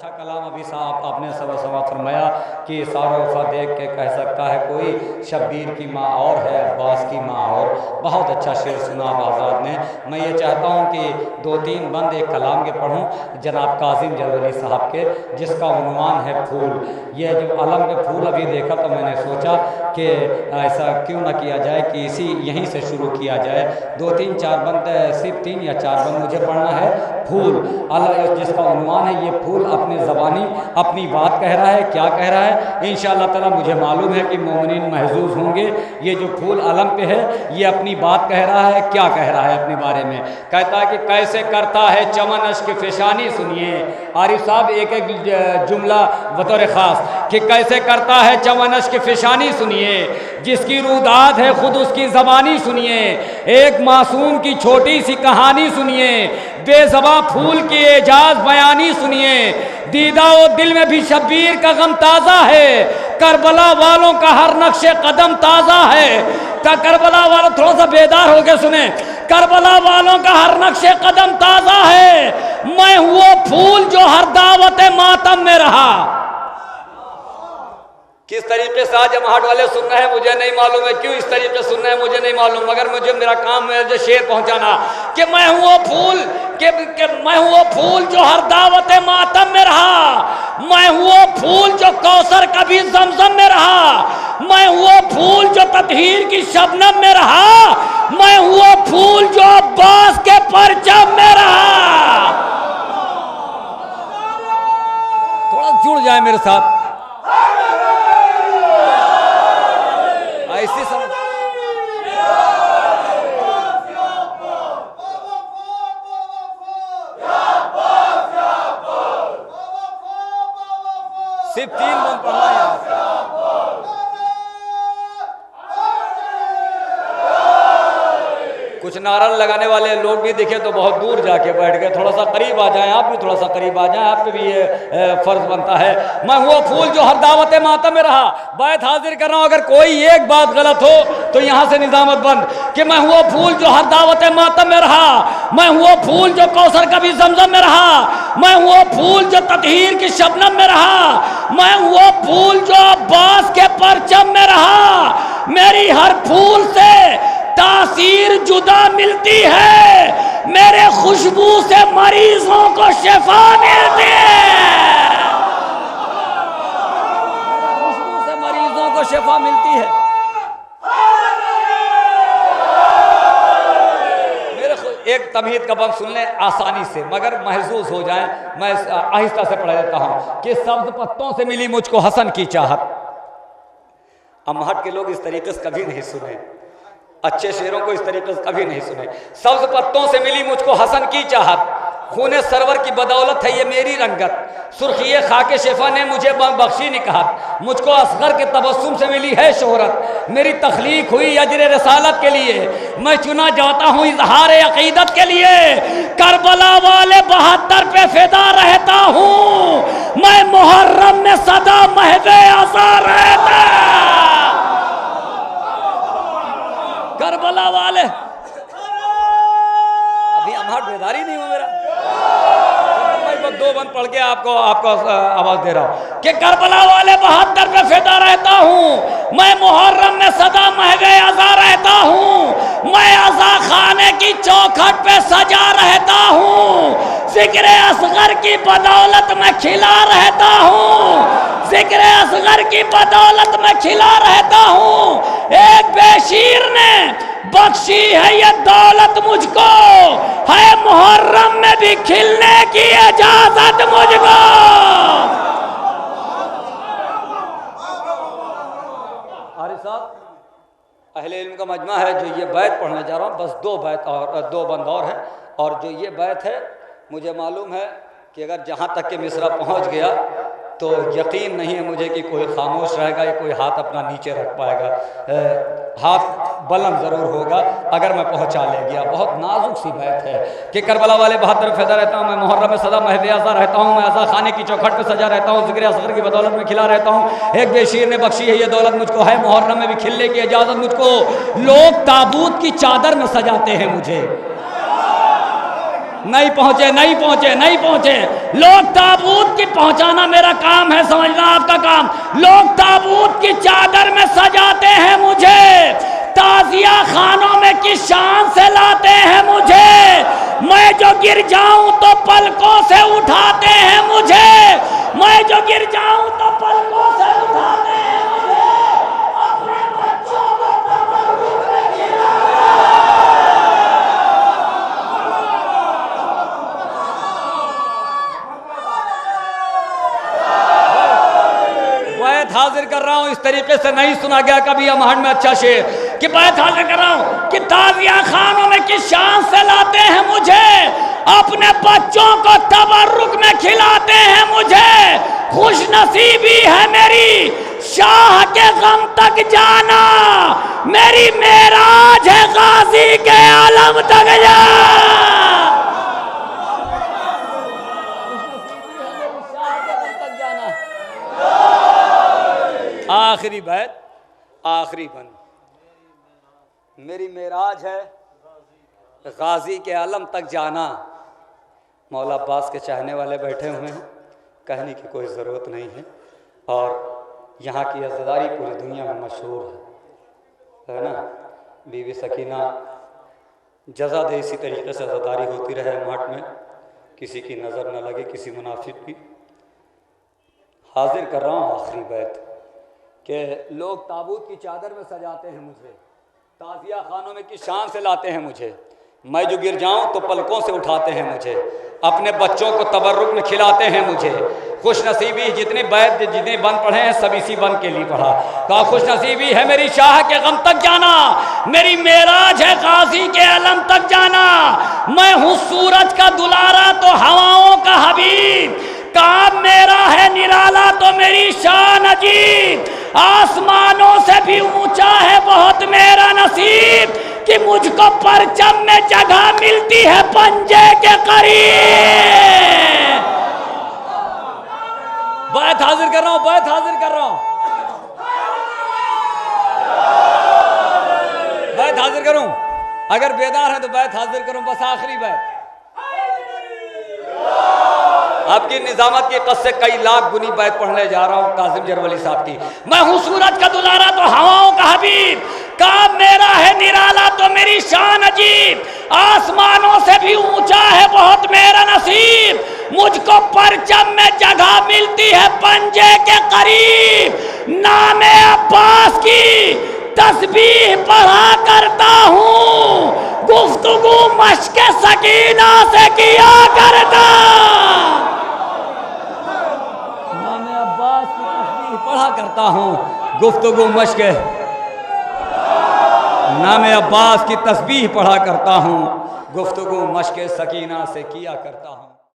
अच्छा कलाम अभी साहब आपने समाप्त फरमाया कि सारा वफा देख के कह सकता है कोई, शब्बीर की माँ और है, अब्बास की माँ और। बहुत अच्छा शेर सुना आज़ाद ने। मैं ये चाहता हूँ कि 2-3 बंद एक कलाम के पढ़ूँ जनाब कासिम जलवली साहब के, जिसका उन्वान है फूल। ये जब आलम के फूल अभी देखा तो मैंने सोचा कि ऐसा क्यों ना किया जाए कि इसी यहीं से शुरू किया जाए। 2-3-4 बंद, सिर्फ 3 या 4 बंद मुझे पढ़ना है। फूल अल्लाह जिसका उन्वान है ये फूल अपने ज़बानी अपनी बात कह रहा है। क्या कह रहा है? इंशाअल्लाह ताला मुझे मालूम है कि मोमिनीन महजूज होंगे। ये जो फूल अलम पे है ये अपनी बात कह रहा है। क्या कह रहा है अपने बारे में? कहता है कि कैसे करता है चमन अश्क फ़िशानी। सुनिए आरिफ साहब एक एक जुमला बतौर ख़ास कि कैसे करता है चमन अश्क फ़िशानी। सुनिए जिसकी रूदात है खुद उसकी ज़बानी। सुनिए एक मासूम की छोटी सी कहानी। सुनिए बेज़बां फूल की एजाज बयानी। सुनिए दीदा व दिल में भी शब्बीर का गम ताज़ा है, करबला वालों का हर नक्शे कदम ताज़ा है। करबला वालों थोड़ा सा बेदार हो गए सुने, करबला वालों का हर नक्शे कदम ताज़ा है। मैं वो फूल जो हर दावत मातम में रहा। किस तरीके से आज जमाहट वाले सुन रहे हैं मुझे नहीं मालूम है, क्यों इस तरीके से सुन रहे हैं मुझे नहीं मालूम, मगर मुझे मेरा काम है जो शेर पहुंचाना कि मैं हूँ वो फूल कि मैं हूँ वो फूल जो हर दावत मातम में रहा। मैं हूँ वो फूल जो कौसर कभी जमजम में रहा। मैं हूँ वो फूल जो ततहीर की शबनम में रहा। मैं हूँ वो फूल जो अब्बास के परचम में रहा। थोड़ा जुड़ जाए मेरे साथ ऐसी समझ। सिर्फ 3 बंद पढ़ना है। कुछ नारा लगाने वाले लोग भी दिखे तो बहुत दूर जाके बैठ गए। थोड़ा सा करीब आ जाएं, आप भी थोड़ा सा करीब आ जाएं, आप पे भी ये फर्ज बनता है। मैं वो फूल जो हर दावत मातम में रहा। बैत हाजिर कर रहा हूं, अगर कोई एक बात गलत हो तो यहां से निजामत बंद कि मैं वो फूल जो हर दावत मातम में रहा। मैं वो फूल जो कौसर कभी जमजम में रहा। मैं वो फूल जो ततहीर की शबनम में रहा। मैं वो फूल जो अब्बास के परचम में रहा। मेरी हर फूल से तासीर जुदा मिलती है, मेरे खुशबू से मरीजों को शिफा मिलती है। खुशबू से मरीजों को शिफा मिलती है। मेरे एक तमहीद का बम सुन लें आसानी से, मगर महसूस हो जाए। मैं आहिस्ता से पढ़ देता हूँ कि सब्ज पत्तों से मिली मुझको हसन की चाहत। अमहट के लोग इस तरीके से कभी नहीं सुने, अच्छे शेरों को इस तरीके से कभी नहीं सुने। सब्ज पत्तों से मिली मुझको हसन की चाहत, खूने सरवर की बदौलत है ये मेरी रंगत। सुर्खिए खाके शिफा ने मुझे बख्शी निकाहत, मुझको असगर के तबस्सुम से मिली है शोहरत। मेरी तख्लीक हुई अजर रसालत के लिए, मैं चुना जाता हूँ इजहार अकीदत के लिए। करबला वाले 72 पे फिदा रहता हूँ, मैं मुहर्रम में सदा महवे आज़ार रहता। करबला वाले अभी अमहट बेदारी नहीं हो मेरा। मैं 2 बंद पढ़ के आपको आवाज दे रहा हूं कि करबला वाले 72 पे फिदा रहता हूं, मैं मुहर्रम में सदा महवे अज़ा रहता हूं। मैं अज़ा खाने की चौखट पे सजा रहता हूं। ज़िक्र असगर की बदौलत में खिला रहता हूं। ज़िक्र असगर की बदौलत में खिला रहता हूं। एक बेशीर ने बख्शी है ये दौलत मुझको, है मुहर्रम में भी खिलने की इजाजत मुझको। आरिफ साहब अहले इल्म का मजमा है जो ये बैत पढ़ने जा रहा हूँ, बस 2 बैत और 2 बंद और हैं। और जो ये बैत है मुझे मालूम है कि अगर जहाँ तक के मिसरा पहुँच गया तो यकीन नहीं है मुझे कि कोई खामोश रहेगा या कोई हाथ अपना नीचे रख पाएगा। हाथ बुलंद ज़रूर होगा अगर मैं पहुंचा ले गया। बहुत नाजुक सी बात है कि करबला वाले 72 फिदा रहता हूँ, मैं मुहर्रम में सदा महवे आज़ा रहता हूँ। मैं आज़ा खाने की चौखट पे सजा रहता हूँ। ज़िक्र असगर की बदौलत में खिला रहता हूँ। एक बेशीर ने बख्शी है ये दौलत मुझको, है मुहर्रम में भी खिलने की इजाज़त मुझको। लोग ताबूत की चादर में सजाते हैं मुझे, नहीं पहुंचे, नहीं पहुंचे, नहीं पहुंचे। लोग ताबूत की पहुंचा नाम। लोग ताबूत की चादर में सजाते हैं मुझे, ताजिया खानों में किस शान से लाते हैं मुझे। मैं जो गिर जाऊं तो पलकों से उठाते हैं मुझे, मैं जो गिर जाऊं तो पलकों से उठाते हैं मुझे। अपने बच्चों को तबर्रुक में खिलाते बैत हाजिर कर रहा हूं। इस तरीके से नहीं सुना गया कभी अमहन में अच्छा शेर कि बैत हाजिर कर रहा हूं कि ताजिया खानों में किस शान से लाते हैं मुझे, अपने बच्चों को तबर्रुक में खिलाते हैं मुझे। खुश नसीबी है मेरी शाह के गम तक जाना, मेरी मेराज है गाजी के आलम तक जाना। आखिरी बैत, आखिरी बंद। मेरी मेराज है गाजी के आलम तक जाना। मौला अब्बास के चाहने वाले बैठे हुए हैं, कहने की कोई ज़रूरत नहीं है। और यहाँ की अज़ादारी पूरी दुनिया में मशहूर है ना। बीवी सकीना जज़ा दे इसी तरीके से अज़ादारी होती रहे मठ में, किसी की नज़र न लगे किसी मुनाफिक की। हाजिर कर रहा हूँ आखिरी बैत कि लोग ताबूत की चादर में सजाते हैं मुझे, ताजिया खानों में किस शान से लाते हैं मुझे। मैं जो गिर जाऊं तो पलकों से उठाते हैं मुझे, अपने बच्चों को तबर्रुक में खिलाते हैं मुझे। खुश नसीबी जितने बैत जितने बंद पढ़े हैं सब इसी बंद के लिए पढ़ा। कहा खुश नसीबी है मेरी शाह के गम तक जाना, मेरी मेराज है गाजी के अलम तक जाना। मैं हूँ सूरज का दुलारा तो हवाओं का हबीब, काम मेरा है निराला तो मेरी शान अजीब। आसमानों से भी ऊंचा है बहुत मेरा नसीब कि मुझको परचम में जगह मिलती है पंजे के करीब। बैत हाजिर कर रहा हूं, बैत हाजिर कर रहा हूं, बैत हाजिर करूं। अगर बेदार है तो बैत हाजिर करूं। बस आखिरी बैत। आपकी निजामत की कस से कई लाख गुनी बैत पढ़ने जा रहा हूं कासिम जरवली साहब की। मैं हूं सूरज का दुलारा तो हवाओं का हबीब, काम मेरा है निराला तो मेरी शान अजीब। आसमानों से भी ऊंचा है बहुत मेरा नसीब, मुझको परचम में जगह मिलती है पंजे के करीब। नामे अब्बास की तस्बीह पढ़ा करता हूँ, गुफ्तगू मश्क सकीना से किया करता। नामे अब्बास की तस्बीह पढ़ा करता हूँ, गुफ्तगू मश्क, नामे अब्बास की तस्बीह पढ़ा करता हूँ, गुफ्तगू मश्क सकीना से किया करता हूँ।